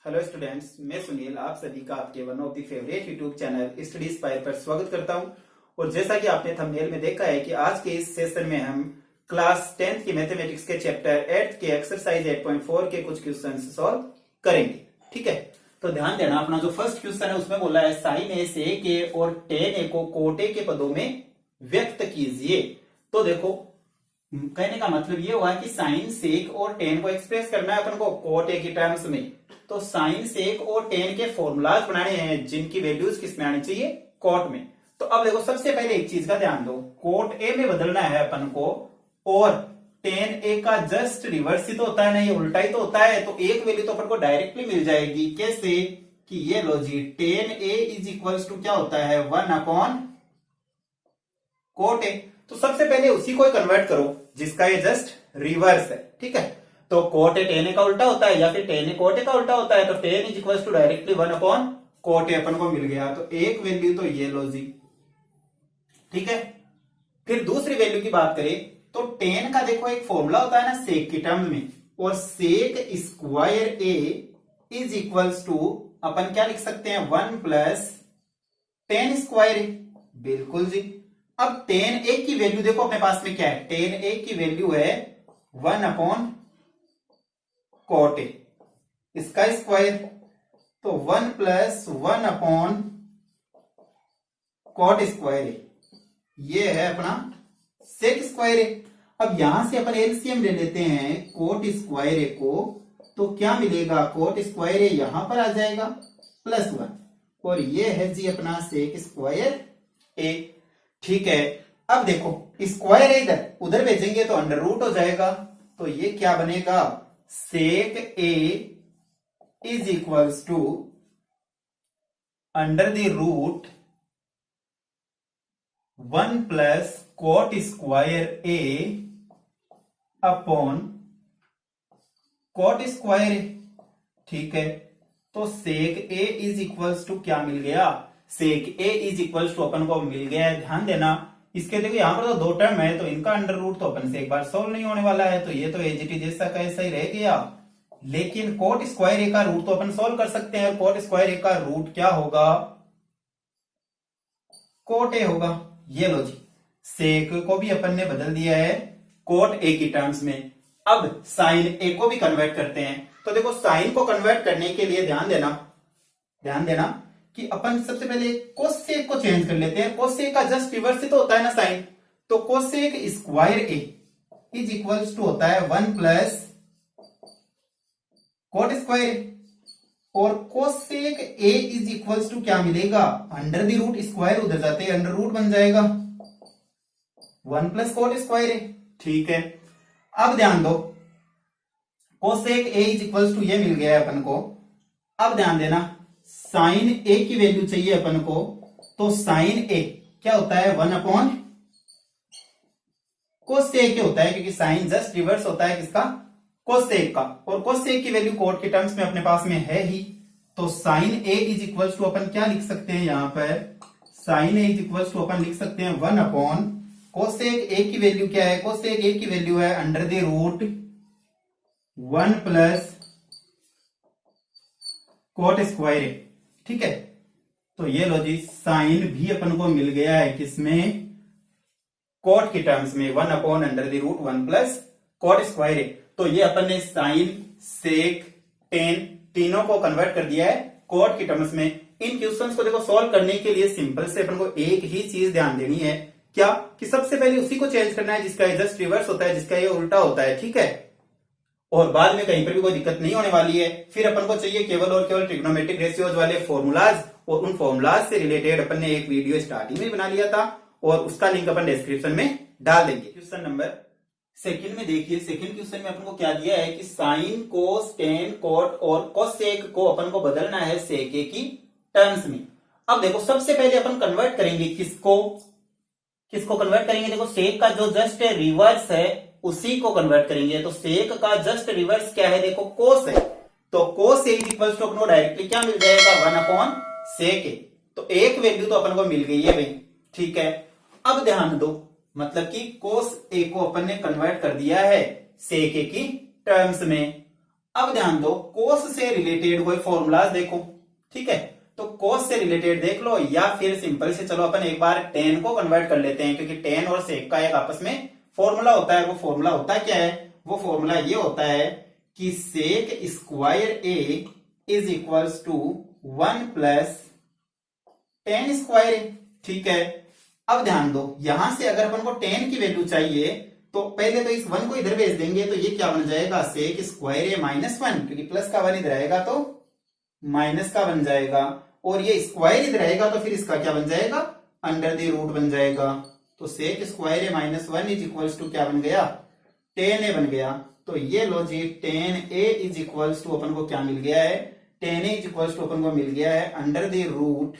Hello students, मैं सुनील आप सभी का आपके one of the favourite YouTube channel study inspire पर स्वागत करता हूं। और जैसा कि आपने थंबनेल में देखा है कि आज के इस सेशन में हम क्लास 10th की मैथमेटिक्स के चैप्टर 8 के एक्सरसाइज 8.4 के कुछ क्वेश्चन सॉल्व करेंगे। ठीक है, तो ध्यान देना, अपना जो फर्स्ट क्वेश्चन है उसमें बोला है साइन ए सेक ए और टेन ए को कोट ए के पदों में व्यक्त कीजिए। तो देखो, कहने का मतलब ये हुआ कि साइन सेक और टेन को एक्सप्रेस करना है अपन को कोट ए की टर्म्स में। तो साइन सेक और टेन के फॉर्मूलाज बनाने हैं जिनकी वैल्यूज किसमें आनी चाहिए, कोट में। तो अब देखो, सबसे पहले एक चीज का ध्यान दो, कोट ए में बदलना है अपन को, और टेन ए का जस्ट रिवर्स ही तो होता है ना, ये उल्टा ही तो होता है। तो एक वैल्यू तो अपन को डायरेक्टली मिल जाएगी। कैसे कि ये लो जी, tan A is equals to क्या होता है, 1 कोट ए। तो सबसे पहले उसी को कन्वर्ट करो जिसका ये जस्ट रिवर्स है। ठीक है, तो कोट ए टेन ए का उल्टा होता है या फिर टेन ए कोट ए का उल्टा होता है। तो tan is equals to directly 1 cot A अपन को मिल गया। तो एक वैल्यू तो ये लो जी। ठीक है, फिर दूसरी वैल्यू की बात करें तो टेन का देखो एक फॉर्मूला होता है ना सेक की टर्म में, और sec square A is equals to अपन क्या लिख सकते हैं, 1 प्लस टेन स्क्वायर ए। बिल्कुल जी। अब टेन ए की वैल्यू देखो अपने पास में क्या है, टेन ए की वैल्यू है 1 कोट ए, इसका स्क्वायर, तो 1 प्लस 1 कोट स्क्वायर ए, ये है अपना सेक स्क्वायर ए। अब यहां से अपन एलसीएम ले लेते हैं कोट स्क्वायर ए को, तो क्या मिलेगा, कोट स्क्वायर ए यहां पर आ जाएगा +1, और ये है जी अपना सेक स्क्वायर ए। ठीक है, अब देखो स्क्वायर है इधर, उधर भेजेंगे तो अंडर रूट हो जाएगा। तो ये क्या बनेगा, sec A is equals to under the root 1 plus cot square A upon cot square A. ठीक है, तो sec A is equals to क्या मिल गया, sec A is equals to अपन को मिल गया है। ध्यान देना, इसके देखो यहां पर तो दो टर्म है, तो इनका अंडर रूट तो अपन से एक बार सोल्व नहीं होने वाला है, तो ये तो एज इट इज जैसा का ऐसा ही रह गया। लेकिन कोट स्क्वायर ए का रूट तो अपन सोल्व कर सकते हैं। कोट स्क्वायर ए का रूट क्या होगा, कोट ए होगा। ये लो जी, सेक को भी अपन ने बदल दिया है कोट ए की टर्म्स में। अब साइन ए को भी कन्वर्ट करते हैं। तो देखो, साइन को कन्वर्ट करने के लिए ध्यान देना कि अपन सबसे पहले कोसेक को चेंज कर लेते हैं। कोसेक का जस्ट रिवर्स ही तो होता है ना साइन। तो cosec square A is equals to होता है 1 प्लस कोट स्क्वायर ए, और cosec A is equals to क्या मिलेगा, अंडर द रूट, स्क्वायर उधर जाते हैं अंडर रूट बन जाएगा 1 प्लस कोट स्क्वायर ए। ठीक है, अब ध्यान दो, cosec A is equals to ये मिल गया है अपन को। अब ध्यान देना, साइन ए की वैल्यू चाहिए अपन को, तो साइन ए क्या होता है, 1 कोसेक के होता है, क्योंकि साइन जस्ट रिवर्स होता है किसका, कोसेक का। और कोसेक की वैल्यू कोट के टर्म्स में अपने पास में है ही। तो sine A is equals to अपन क्या लिख सकते हैं, यहां पर sine A is equals to अपन लिख सकते हैं 1 कोसेक ए की वैल्यू क्या है, कोसेक ए की वैल्यू है under the root 1 plus cot square A. ठीक है, तो ये लो जी, साइन भी अपन को मिल गया है किसमें, कोट की टर्म्स में, 1 under the root 1 plus cot square A. तो ये अपन ने साइन, सेक, टेन तीनों को कन्वर्ट कर दिया है कोट की टर्म्स में। इन क्वेश्चंस को देखो सॉल्व करने के लिए सिंपल से अपन को एक ही चीज ध्यान देनी है, क्या कि सबसे पहले उसी को चेंज करना है जिसका जस्ट रिवर्स होता है, जिसका ये उल्टा होता है। ठीक है, और बाद में कहीं पर भी कोई दिक्कत नहीं होने वाली है। फिर अपन को चाहिए केवल और केवल ट्रिग्नोमेट्रिक रेशियोज वाले फॉर्मूलाज, और उन फॉर्मूलाज से रिलेटेड अपन ने एक वीडियो स्टार्टिंग में बना लिया था, और उसका लिंक अपन डिस्क्रिप्शन में डाल देंगे। क्वेश्चन नंबर सेकंड में देखिए, सेकंड क्वेश्चन में अपन को क्या दिया है कि साइन, कोस, टेन, कोट और कोसेक को अपन को बदलना है सेक ए की टर्म्स में। अब देखो, सबसे पहले अपन कन्वर्ट करेंगे किसको कन्वर्ट करेंगे, देखो सेक का जो जस्ट रिवर्स है उसी को कन्वर्ट करेंगे। तो सेक का जस्ट रिवर्स क्या है, देखो कोस है, तो कोस ए इज इक्वल्स टू अपन को डायरेक्टली क्या मिल जाएगा, 1 सेक ए। तो एक वैल्यू तो अपन को मिल गई है भाई। ठीक है, अब ध्यान दो, मतलब कि कोस ए को अपन ने कन्वर्ट कर दिया है सेक ए की टर्म्स में। अब ध्यान दो, कोस से रिलेटेड कोई फॉर्मूलाज देखो, ठीक है। तो कोस से रिलेटेड देख लो, या फिर सिंपल से चलो अपन एक बार टेन को कन्वर्ट कर लेते हैं, क्योंकि टेन और सेक का एक आपस में फॉर्मूला होता है। वो फॉर्मूला होता क्या है? वो फॉर्मूला ये होता है कि sec square A is equals to 1 plus tan square A, ठीक है। अब ध्यान दो, यहां से अगर अपन को टेन की वैल्यू चाहिए तो पहले तो इस 1 को इधर भेज देंगे, तो ये क्या बन जाएगा? सेक स्क्वायर ए माइनस 1, क्योंकि प्लस का 1 इधर आएगा तो माइनस का बन जाएगा, और ये स्क्वायर इधर आएगा तो फिर इसका क्या बन जाएगा? अंडर द रूट बन जाएगा। तो sec square A minus 1 is equals to क्या बन गया? टेन ए बन गया। तो ये लो जी, tan A is equals to अपन को क्या मिल गया है? Tan A is equals to अपन को मिल गया है under the root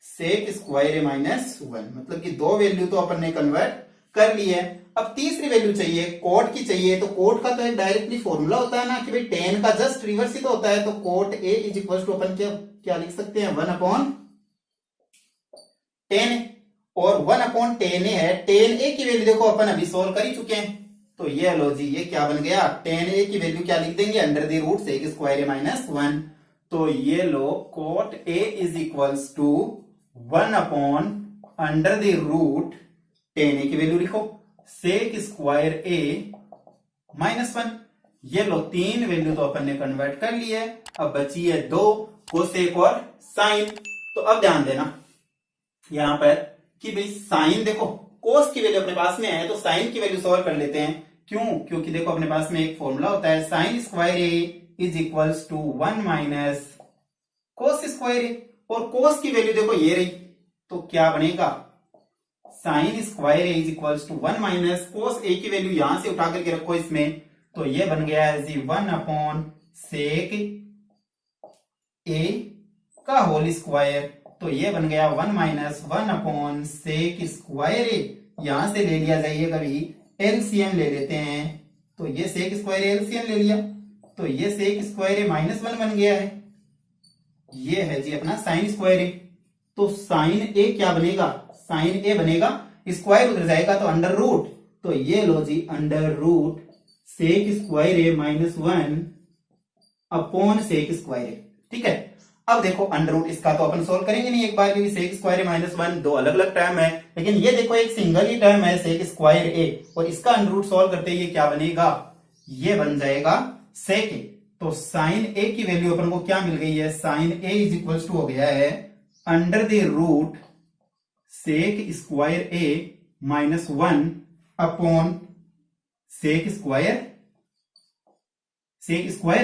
sec square A minus 1। मतलब कि दो वैल्यू तो अपन ने कन्वर्ट कर ली है। अब तीसरी वैल्यू चाहिए, कोट की चाहिए। तो कोट का तो एक डायरेक्टली फॉर्मूला होता है ना कि भाई टेन का जस्ट रिवर्स ही तो होता है। तो cot A is equal to अपन क्या लिख सकते हैं? 1 अपॉन टेन, और 1 अपॉन टेन ए है। टेन ए की वैल्यू देखो अपन अभी सोल्व कर ही चुके हैं। तो ये लो जी, ये क्या बन गया? टेन ए की वैल्यू क्या लिख देंगे? Under the root sec square A minus 1। तो ये लो, cot A is equals to 1 upon under the root tan A की वैल्यू लिखो सेक स्क्वायर ए माइनस 1। ये लो, तीन वैल्यू तो अपन ने कन्वर्ट कर ली है। अब बची है दो, कोसेक और साइन। तो अब ध्यान देना यहां पर कि भाई साइन देखो, कोस की वैल्यू अपने पास में है तो साइन की वैल्यू सॉल्व कर लेते हैं। क्यों? क्योंकि देखो अपने पास में एक फॉर्मूला होता है, sine square A is equals to 1 minus cos square A, और कोस की वैल्यू देखो ये रही, तो क्या बनेगा? Sine square A is equals to 1 minus cos A की वैल्यू यहां से उठा करके रखो इसमें, तो ये बन गया है जी 1 अपॉन सेक ए का होल स्क्वायर। तो ये बन गया 1 माइनस 1 अपॉन सेक स्क्वायर ए। यहां से ले लिया जाइए, कभी एलसीएम ले लेते हैं। तो ये सेक स्क्वायर एलसीएम ले लिया, तो ये सेक स्क्वायर ए माइनस 1 बन गया है। ये है जी अपना साइन स्क्वायर ए। तो साइन ए क्या बनेगा? साइन ए बनेगा, स्क्वायर उधर जाएगा तो अंडर रूट। तो ये लो जी, under root sec square A minus 1 upon sec square A, ठीक है। अब देखो अंडर रूट इसका तो अपन सोल्व करेंगे नहीं एक बार, क्योंकि सेक स्क्वायर ए माइनस 1 दो अलग अलग टर्म है। लेकिन ये देखो एक सिंगल ही टर्म है सेक स्क्वायर ए, और इसका अंडर रूट सोल्व करते ही क्या बनेगा? ये बन जाएगा सेक ए। तो साइन ए की वैल्यू अपन को क्या मिल गई है? Sine A is equal to हो गया है under the root sec square A minus 1 upon sec square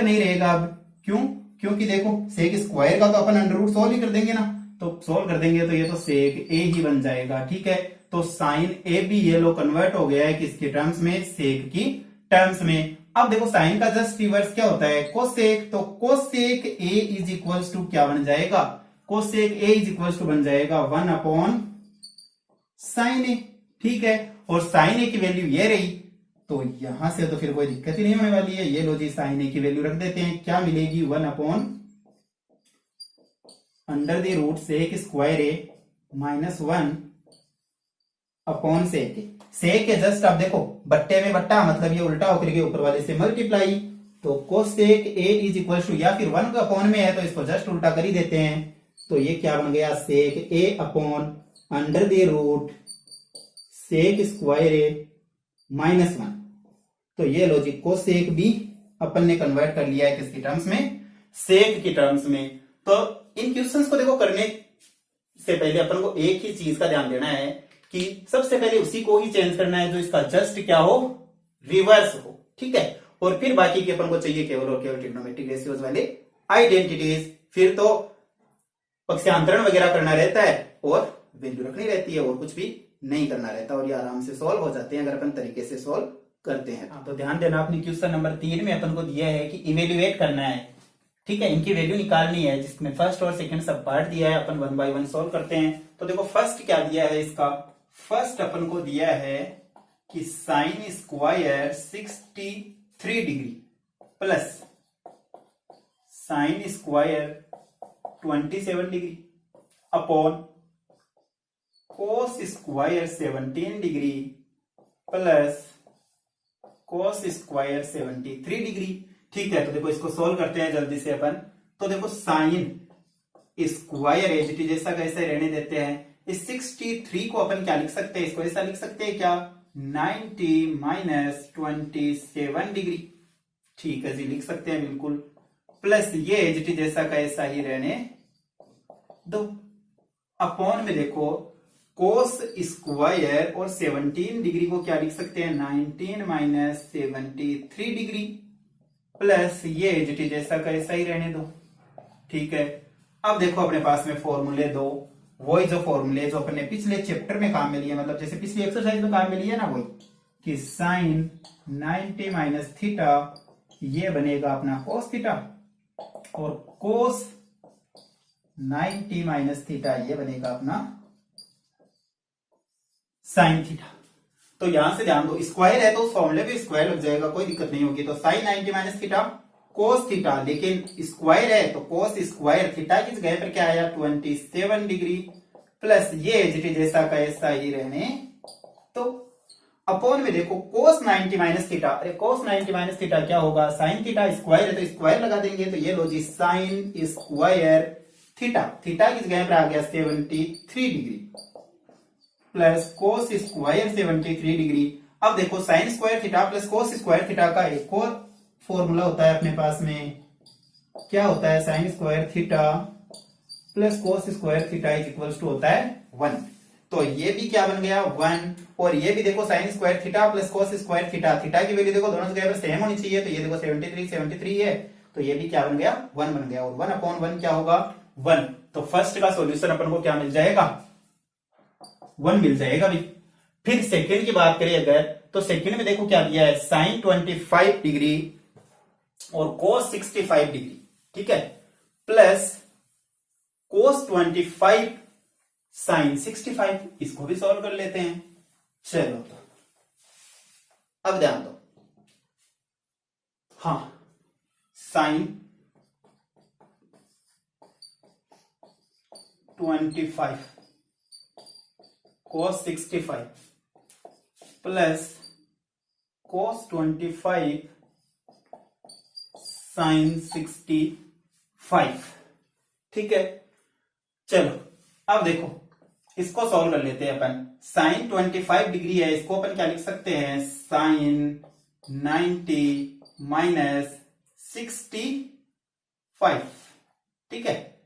नहीं रहेगा अब। क्यों? क्योंकि देखो सेक स्क्वायर का तो अपन अंडर रूट सोल्व ही कर देंगे ना, तो सोल्व कर देंगे तो ये तो सेक ए ही बन जाएगा, ठीक है। तो साइन ए भी ये लो कन्वर्ट हो गया है किसके टर्म्स में? सेक की टर्म्स में। अब देखो साइन का जस्ट रिवर्स क्या होता है? कोसेक। तो cosec A is equals to क्या बन जाएगा? Cosec A is equals to बन जाएगा 1 अपॉन साइन ए, ठीक है। और साइन ए की वैल्यू ये रही, तो यहां से तो फिर कोई दिक्कत ही नहीं होने वाली है। ये लो जी, साइन ए की वैल्यू रख देते हैं, क्या मिलेगी? 1 upon under the root sec square A minus 1 upon sec A. Sec के जस्ट अब देखो बट्टे में बट्टा, मतलब ये उल्टा होकर के ऊपर वाले से मल्टीप्लाई। तो cosec A is equal to, या फिर 1 का अपॉन में है तो इसको जस्ट उल्टा कर ही देते हैं। तो ये क्या बन गया? Sec A upon under the root sec square A minus 1। तो ये लॉजिक को सेक भी अपन ने कन्वर्ट कर लिया है किसकी टर्म्स में? सेक की टर्म्स में। तो इन क्वेश्चंस को देखो करने से पहले अपन को एक ही चीज का ध्यान देना है कि सबसे पहले उसी को ही चेंज करना है जो इसका जस्ट क्या हो? रिवर्स हो, ठीक है। और फिर बाकी के अपन को चाहिए केवल और केवल ट्रिग्नोमेट्रिक रेशियोज वाले आइडेंटिटीज। फिर तो पक्षांतरण वगैरह करना रहता है और वैल्यू रखनी रहती है, और कुछ भी नहीं करना रहता, और ये आराम से सॉल्व हो जाते हैं अगर अपन तरीके से सॉल्व करते हैं। तो ध्यान देना, अपनी क्वेश्चन नंबर 3 में अपन को दिया है कि इवेल्युएट करना है, ठीक है, इनकी वैल्यू निकालनी है, जिसमें फर्स्ट और सेकंड सब पार्ट दिया है। अपन 1 बाय 1 सॉल्व करते हैं। तो देखो फर्स्ट क्या दिया है इसका? फर्स्ट अपन को दिया है कि sine square 63 degree plus sine square 27 degree upon cos square 17 degree plus cos square 73 degree. ठीक है, तो देखो इसको सोल्व करते हैं जल्दी से अपन। तो देखो sine square as it is जैसा कैसे रहने देते हैं। इस 63 को अपन क्या लिख सकते हैं, इसको ऐसा लिख सकते हैं क्या, 90 माइनस 27 डिग्री। ठीक है जी, लिख सकते हैं बिल्कुल। प्लस ये एज इट इज जैसा कैसा ही रहने दो। अपॉन में देखो कोस स्क्वायर और 17 डिग्री को क्या लिख सकते हैं, 19 माइनस 73 डिग्री। प्लस ये एज इट इज जैसा कैसा ही रहने दो। ठीक है, अब देखो अपने पास में फॉर्मूले दो, वही जो फॉर्मूले जो अपने पिछले चैप्टर में काम में लिए, मतलब जैसे पिछली एक्सरसाइज में काम में लिए ना, वही कि साइन 90 माइनस थीटा ये बनेगा अपना कोस थीटा, और कोस 90 माइनस थीटा ये बनेगा अपना साइन थीटा। तो यहां से ध्यान दो, स्क्वायर है तो उस फॉर्मूले पे स्क्वायर लग जाएगा, कोई दिक्कत नहीं होगी। तो sine 90 minus theta cos theta, लेकिन स्क्वायर है तो कोस स्क्वायर थीटा की जगह पर क्या आया, 27 डिग्री। प्लस ये एज इट इज जैसा का ऐसा ही रहने तो अपॉन में देखो कोस 90 माइनस थीटा, अरे कोस 90 माइनस थीटा क्या होगा, साइन थीटा, स्क्वायर है तो स्क्वायर लगा देंगे। तो ये लो जी साइन स्क्वायर थीटा, थीटा की जगह पर आ गया 73 degree, plus cos square 73 degree. अब देखो sine square theta plus cos square theta का एक और फॉर्मूला होता है अपने पास में, क्या होता है, sine square theta plus cos square theta is equals to होता है 1। तो ये भी क्या बन गया 1, और ये भी देखो sine square theta plus cos square theta, theta की वैल्यू देखो दोनों जगह पर सेम होनी चाहिए। तो ये देखो 73 है, तो ये भी क्या बन गया 1 बन गया, और 1 अपॉन 1 क्या होगा 1। तो फर्स्ट का सॉल्यूशन अपन को क्या मिल जाएगा, 1 मिल जाएगा भी। फिर सेकंड की बात करें अगर, तो सेकंड में देखो क्या दिया है, साइन 25 डिग्री और कोस 65 डिग्री, ठीक है, प्लस कोस 25 साइन 65, इसको भी सॉल्व कर लेते हैं। चलो तो अब ध्यान दो, हाँ साइन 25 कोस 65 प्लस कोस 25 साइन 65, ठीक है। चलो अब देखो इसको सॉल्व कर लेते हैं अपन। साइन 25 डिग्री है, इसको अपन क्या लिख सकते हैं, साइन 90 माइनस 65, ठीक है,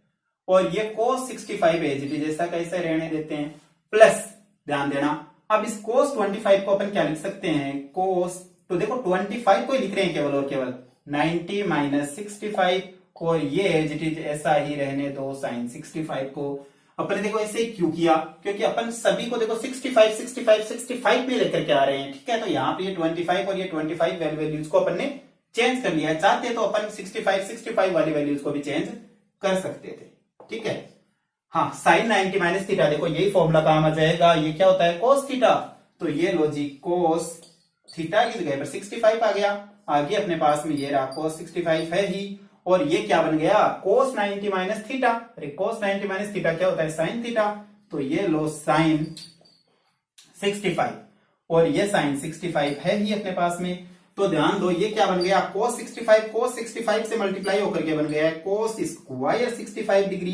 और ये कोस 65 है जैसा कैसे रहने देते हैं। प्लस ध्यान देना, अब इस कोस 25 को अपन क्या लिख सकते हैं, कोस, तो देखो 25 को ही लिख रहे हैं केवल और केवल, 90 माइनस 65, और ये एज इट इज ऐसा ही रहने दो साइन 65 को। अपन देखो ऐसे क्यों किया, क्योंकि अपन सभी को देखो 65 में लेकर के आ रहे हैं, ठीक है। तो यहाँ पे ये 25 और ये 25 वैल्यूज को अपन ने चेंज कर लिया है, चाहते तो अपन 65 वाली वैल्यूज को भी चेंज कर सकते थे, ठीक है। हाँ साइन 90 माइनस थीटा, देखो यही फॉर्मूला काम आ जाएगा, ये क्या होता है कोस थीटा, तो ये लो जी कोस थीटा की जगह पर 65 आ गया, आगे अपने पास में ये रहा कोस 65 है ही, और ये क्या बन गया कोस 90 माइनस थीटा, अरे कोस 90 माइनस थीटा क्या होता है साइन थीटा, तो ये लो साइन 65, और ये साइन 65 है ही अपने पास में। तो ध्यान दो ये क्या बन गया कोस 65 से मल्टीप्लाई होकर के बन गया है कोस स्क्वायर 65 डिग्री,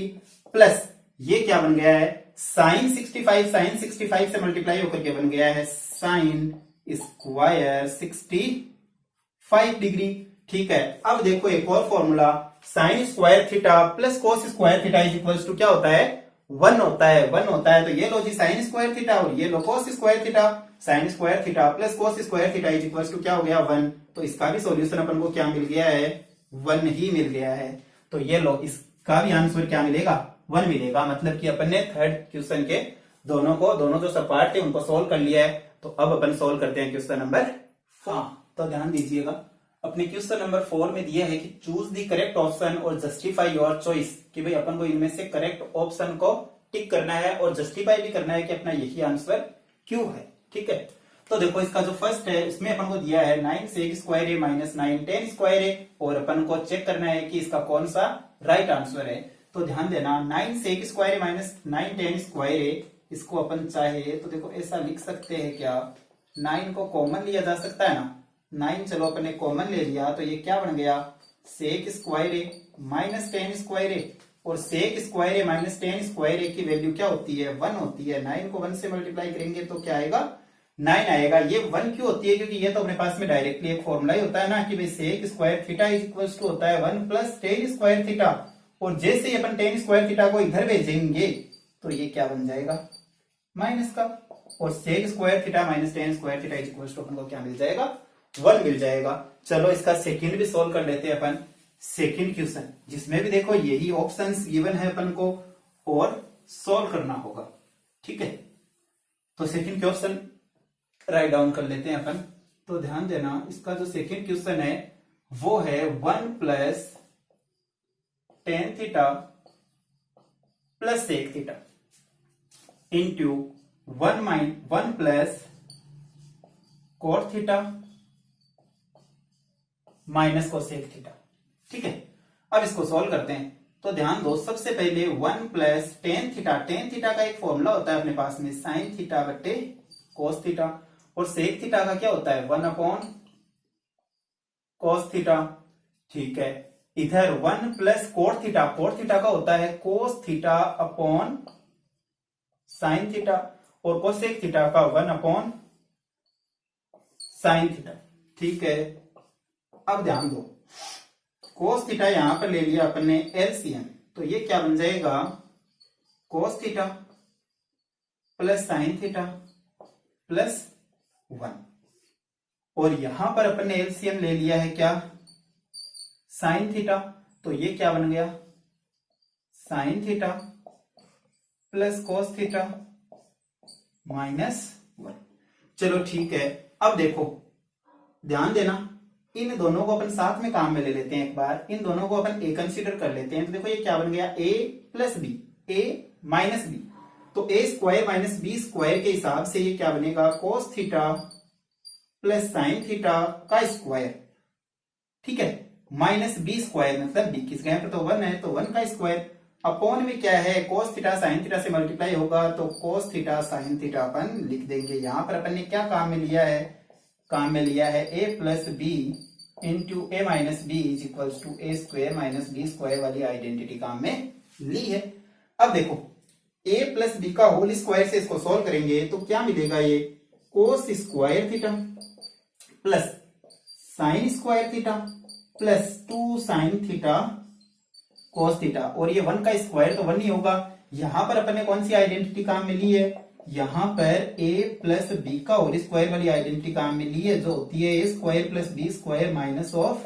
प्लस ये क्या बन गया है साइन 65 से मल्टीप्लाई होकर के बन गया है साइन स्क्वायर 65 डिग्री, ठीक है। अब देखो एक और formula, sine square theta plus cos square theta is equals to क्या होता है 1 होता है। तो ये लो जी साइन स्क्वायर थीटा और ये लो cos square theta, sine square theta plus cos square theta is equals to क्या हो गया 1। तो इसका भी सॉल्यूशन अपन को क्या मिल गया है 1 ही मिल गया है। तो ये लो इसका भी आंसर क्या मिलेगा 1 मिलेगा, मतलब कि अपन ने थर्ड क्वेश्चन के दोनों जो सब पार्ट थे उनको सोल्व कर लिया है। तो अब अपन सोल्व करते हैं क्वेश्चन नंबर 4। तो ध्यान दीजिएगा, अपने क्वेश्चन नंबर 4 में दिया है कि चूज द करेक्ट ऑप्शन और जस्टिफाई योर चॉइस, कि भाई अपन को इनमें से करेक्ट ऑप्शन को टिक करना है और जस्टिफाई भी करना है कि अपना यही आंसर क्यों है, ठीक है। तो देखो इसका जो फर्स्ट है इसमें अपन को दिया है 9 सेक square A minus 9 10 square A, और अपन को चेक करना है कि इसका कौन सा राइट आंसर है। तो ध्यान देना 9 सेक स्क्वायर ए माइनस 9 10 स्क्वायर ए, इसको अपन चाहे तो देखो ऐसा लिख सकते हैं क्या, 9 को कॉमन लिया जा सकता है ना, 9 चलो अपन ने कॉमन ले लिया तो ये क्या बन गया, सेक square A minus tan square A, और sec square A minus tan square ए की वैल्यू क्या होती है, 1 होती है। 9 को 1 से मल्टीप्लाई करेंगे तो क्या आएगा, 9 आएगा। ये 1 क्यों होती है, क्योंकि ये तो अपने पास में डायरेक्टली एक फॉर्मूला ही होता है ना कि भाई sec square theta is equal to होता है 1 प्लस टेन स्क्वायर थीटा, और जैसे ही अपन टेन स्क्वायर थीटा को इधर भेजेंगे तो ये क्या बन जाएगा, माइनस का, और sec square theta minus tan square theta is equal to अपन को क्या मिल जाएगा, 1 मिल जाएगा। चलो इसका सेकंड भी सोल्व कर लेते हैं अपन। सेकंड क्वेश्चन जिसमें भी देखो यही ऑप्शंस गिवन है अपन को और सॉल्व करना होगा, ठीक है। तो सेकंड क्वेश्चन राइट डाउन कर लेते हैं अपन। तो ध्यान देना, इसका जो सेकंड क्वेश्चन है वो है 1 plus tan theta plus sec theta into 1 plus cot theta minus cosec theta, ठीक है। अब इसको सॉल्व करते हैं। तो ध्यान दो, सबसे पहले 1 प्लस टेन थीटा का एक फॉर्मूला होता है अपने पास में साइन थीटा बट्टे कोस थीटा, और सेक थीटा का क्या होता है 1 अपॉन कोस थीटा, ठीक है। इधर 1 प्लस कोट थीटा का होता है cos theta upon sine theta, और कोसेक थीटा का 1 अपॉन साइन थीटा, ठीक है। अब ध्यान दो, कोस थीटा यहां पर ले लिया अपन ने एलसीएम, तो ये क्या बन जाएगा, cos theta plus sine theta plus 1, और यहां पर अपन ने एलसीएम ले लिया है क्या, साइन थीटा, तो ये क्या बन गया, sine theta plus cos theta minus 1। चलो ठीक है। अब देखो ध्यान देना, इन दोनों को अपन साथ में काम में ले लेते हैं एक बार, इन दोनों को अपन ए कंसीडर कर लेते हैं। तो देखो ये क्या बन गया, ए plus B, A minus B, तो ए स्क्वायर माइनस बी स्क्वायर के हिसाब से ये क्या बनेगा, cos theta plus sine theta का स्क्वायर, ठीक है, माइनस बी स्क्वायर, मतलब बी किस जगह पर तो 1 है तो 1 का स्क्वायर, अपॉन में क्या है, कोस थीटा साइन थीटा से मल्टीप्लाई होगा तो कोस थीटा साइन थीटा अपन लिख देंगे। यहां पर अपन ने क्या काम में लिया है, काम में लिया है A plus B into A minus B is equal to A square minus B square वाली आइडेंटिटी काम में ली है। अब देखो ए प्लस बी का होल स्क्वायर से इसको सॉल्व करेंगे तो क्या मिलेगा, ये cos square theta plus sine square theta plus 2 sine theta cos theta, और ये 1 का स्क्वायर तो 1 ही होगा। यहां पर अपन ने कौन सी आइडेंटिटी काम में ली है, यहां पर a प्लस बी का होल स्क्वायर वाली आइडेंटिटी काम में ली है, जो होती है a square plus B square minus of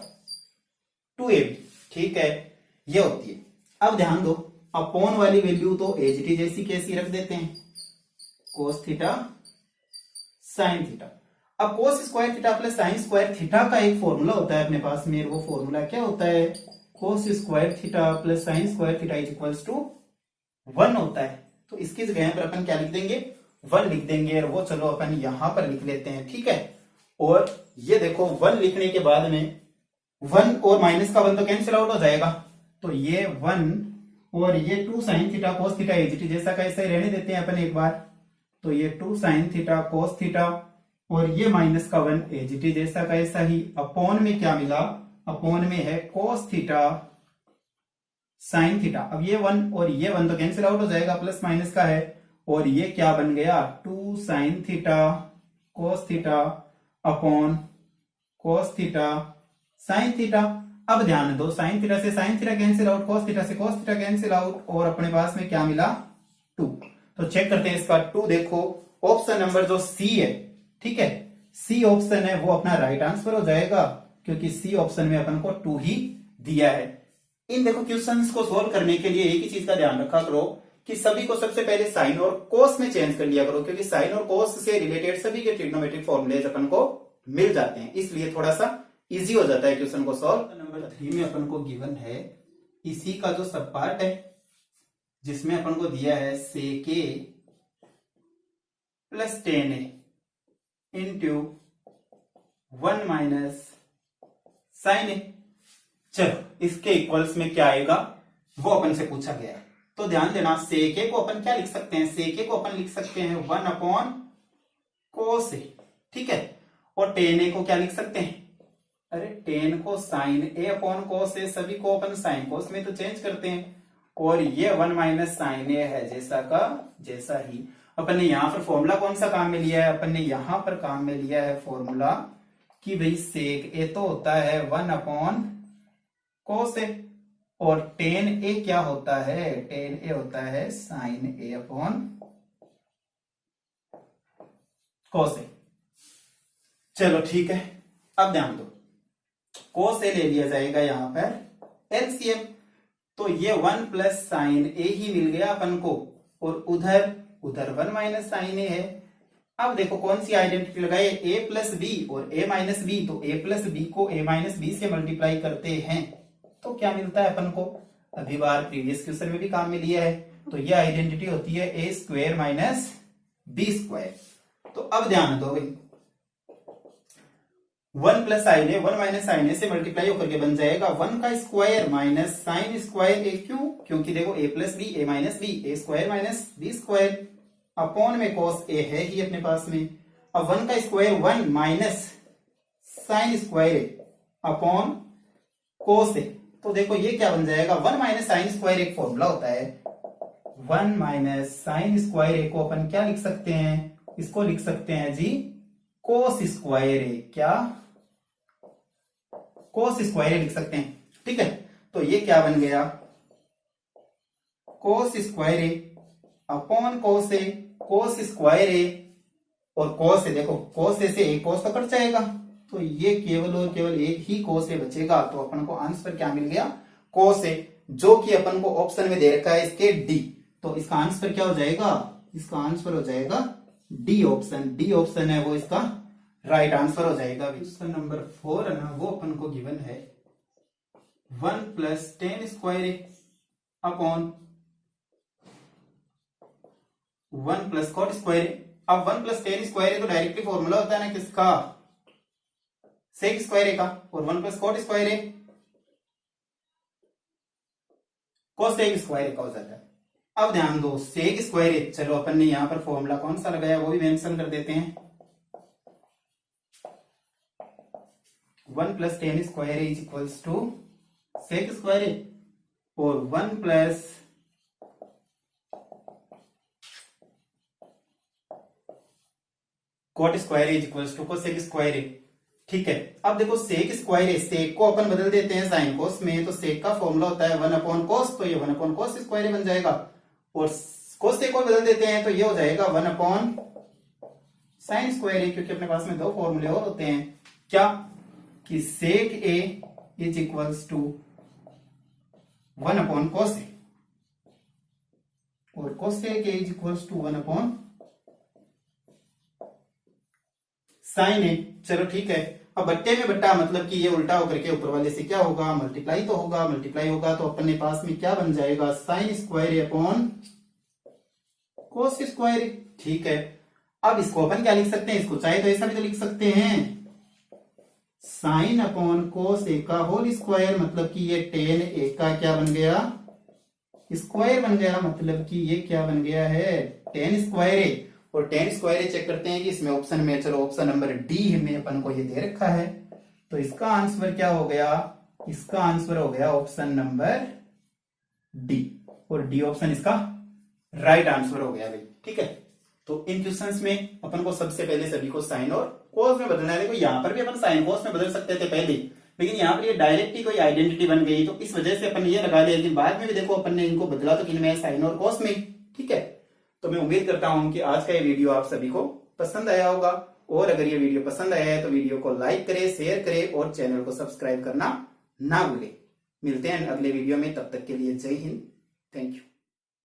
2ab, ठीक है, ये होती है। अब ध्यान दो, अपॉन वाली वैल्यू तो एज इट इज जैसी कैसी रख देते हैं, कोस थीटा साइन थीटा। अब cos square theta plus sine square theta का एक फॉर्मूला होता है अपने पास में, वो फॉर्मूला क्या होता है, cos square theta plus sine square theta is equals to 1 होता है। तो इसकी जगह पर अपन क्या लिख देंगे, 1 लिख देंगे, और वो चलो अपन यहां पर लिख लेते हैं, ठीक है। और ये देखो 1 लिखने के बाद में 1 और माइनस का 1 तो कैंसिल आउट हो जाएगा, तो ये 1 और ये 2 sine theta cos theta AGT जैसा का ऐसा ही रहने देते हैं अपन एक बार, तो ये 2 साइन थीटा कोस थीटा और ये माइनस का 1 एजीटी जैसा का ऐसा ही, अपॉन में क्या मिला, अपॉन में है कोस थीटा साइन थीटा। अब ये 1 और ये 1 तो कैंसिल आउट हो जाएगा, प्लस माइनस का है, और ये क्या बन गया, 2 sine theta cos theta upon cos theta sine theta. अब ध्यान दो, साइन थीटा से sine theta cancel out, cos theta से कोस थीटा कैंसिल आउट, और अपने पास में क्या मिला, 2। तो चेक करते हैं इसका 2, देखो ऑप्शन नंबर जो सी है, ठीक है, सी ऑप्शन है वो अपना राइट आंसर हो जाएगा, क्योंकि सी ऑप्शन में अपन को 2 ही दिया है। इन देखो क्वेश्चंस को सोल्व करने के लिए एक ही चीज का ध्यान रखा करो कि सभी को सबसे पहले साइन और कोस में चेंज कर लिया करो, क्योंकि साइन और कोस से रिलेटेड सभी के ट्रिग्नोमेट्रिक फॉर्मूलेज अपन को मिल जाते हैं, इसलिए थोड़ा सा इजी हो जाता है क्वेश्चन को सॉल्व। नंबर 3 में अपन को गिवन है इसी का जो सब पार्ट है, जिसमें अपन को दिया है sec A plus 10a into 1 minus sine A. चलो इसके इक्वल्स में क्या आएगा वो अपन से पूछा गया है, तो ध्यान देना, सेक ए को अपन क्या लिख सकते हैं, सेक ए को अपन लिख सकते हैं 1 अपॉन कोस ए, ठीक है, और टेन ए को क्या लिख सकते हैं, अरे टेन को साइन ए अपॉन कोस ए, सभी को अपन साइन कोस में तो चेंज करते हैं, और ये 1 माइनस साइन ए है जैसा का जैसा ही। अपन ने यहाँ पर फॉर्मूला कौन सा काम में लिया है, अपन ने यहाँ पर काम में लिया है फॉर्मूला कि भाई सेक ए तो होता है 1 अपॉन कोस ए, और टेन ए क्या होता है, टेन ए होता है साइन ए अपॉन कोस ए। चलो ठीक है, अब ध्यान दो, कोस ए ले लिया जाएगा यहां पर एलसीएम, तो ये 1 प्लस साइन ए ही मिल गया अपन को, और उधर 1 माइनस साइन ए है। अब देखो कौन सी आइडेंटिटी लगाए, ए प्लस बी और ए माइनस बी, तो ए प्लस बी को ए माइनस बी से मल्टीप्लाई करते हैं तो क्या मिलता है अपन को, अभी बार प्रीवियस क्वेश्चन में भी काम में लिया है, तो ये आइडेंटिटी होती है A square minus B square. तो अब ध्यान दो भाई, 1 plus sine A 1 minus sine A से मल्टीप्लाई होकर के बन जाएगा 1 का square minus sine square A, क्यों, क्योंकि देखो A plus B A minus B, A square minus B square, upon में कॉस ए है ही अपने पास में। अब 1 का square 1 minus sine square A upon cos ए, तो देखो ये क्या बन जाएगा, 1 माइनस साइन स्क्वायर एक फॉर्मूला होता है, 1 माइनस साइन स्क्वायर ए को अपन क्या लिख सकते हैं, इसको लिख सकते हैं जी कोस स्क्वायर ए, क्या कोस स्क्वायर ए लिख सकते हैं, ठीक है। तो ये क्या बन गया, कोस square A upon cos A, cos square A और कोस ए, देखो कोस ए से एक कोस तो कट जाएगा, तो ये केवल और केवल एक ही कोस ए बचेगा, तो अपन को आंसर क्या मिल गया, कोस ए, जो कि अपन को ऑप्शन में दे रखा है इसके डी। तो इसका आंसर क्या हो जाएगा, इसका आंसर हो जाएगा डी ऑप्शन, डी ऑप्शन है वो इसका राइट आंसर हो जाएगा। क्वेश्चन नंबर 4 है ना, वो अपन को गिवन है 1 plus tan square A upon 1 plus cot square ए। अब 1 प्लस टेन स्क्वायर ए तो डायरेक्टली फॉर्मूला होता है ना किसका, सेक स्क्वायर ए का, और 1 प्लस कॉट स्क्वायर ए कोसेक स्क्वायर ए का हो जाता है। अब ध्यान दो, सेक स्क्वायर ए, चलो अपन ने यहां पर फॉर्मूला कौन सा लगाया वो भी मेंशन कर देते हैं, 1 plus tan square A is equals to sec square A, और 1 plus cot square A is equals to cosec square A, ठीक है। अब देखो सेक स्क्वायर ए, सेक को अपन बदल देते हैं साइन कोस में, तो सेक का फॉर्मूला होता है 1 अपॉन कोस, तो ये 1 अपॉन कोस स्क्वायर ए बन जाएगा, और कोसेक को बदल देते हैं तो ये हो जाएगा 1 अपॉन साइन स्क्वायर ए, क्योंकि अपने पास में दो फॉर्मूले और होते हैं, क्या कि sec A is equals to 1 upon cos A, और cosec A is equals to 1 upon sine A. चलो ठीक है, अब बट्टे में बट्टा मतलब कि ये उल्टा होकर के ऊपर वाले से क्या होगा, मल्टीप्लाई तो होगा, मल्टीप्लाई होगा तो अपने पास में क्या बन जाएगा, sign square A upon cos square A, ठीक है। अब इसको अपन क्या लिख सकते हैं, इसको चाहे तो ऐसा भी तो लिख सकते हैं, साइन अपॉन कोस ए का होल स्क्वायर, मतलब कि ये टेन ए का क्या बन गया, स्क्वायर बन गया, मतलब कि ये क्या बन गया है, टेन स्क्वायर ए, और टेन स्क्वायर ए चेक करते हैं कि इसमें ऑप्शन में, चलो ऑप्शन नंबर डी में अपन को ये दे रखा है, तो इसका आंसर क्या हो गया, इसका आंसर हो गया ऑप्शन नंबर डी, और डी ऑप्शन इसका राइट आंसर हो गया भाई, ठीक है। तो इन क्वेश्चंस में अपन को सबसे पहले सभी को साइन और कोस में बदलना है। देखो यहाँ पर भी अपन साइन कोस में बदल सकते थे पहले, लेकिन यहाँ पर ये डायरेक्ट ही कोई आइडेंटिटी बन गई, तो इस वजह से अपन ये लगा लिया, लेकिन बाद में भी देखो अपन ने इनको बदला तो किनमें, साइन और कोस में, ठीक है। तो मैं उम्मीद करता हूं कि आज का ये वीडियो आप सभी को पसंद आया होगा, और अगर ये वीडियो पसंद आया है तो वीडियो को लाइक करें, शेयर करें और चैनल को सब्सक्राइब करना ना भूलें। मिलते हैं अगले वीडियो में, तब तक के लिए जय हिंद, थैंक यू।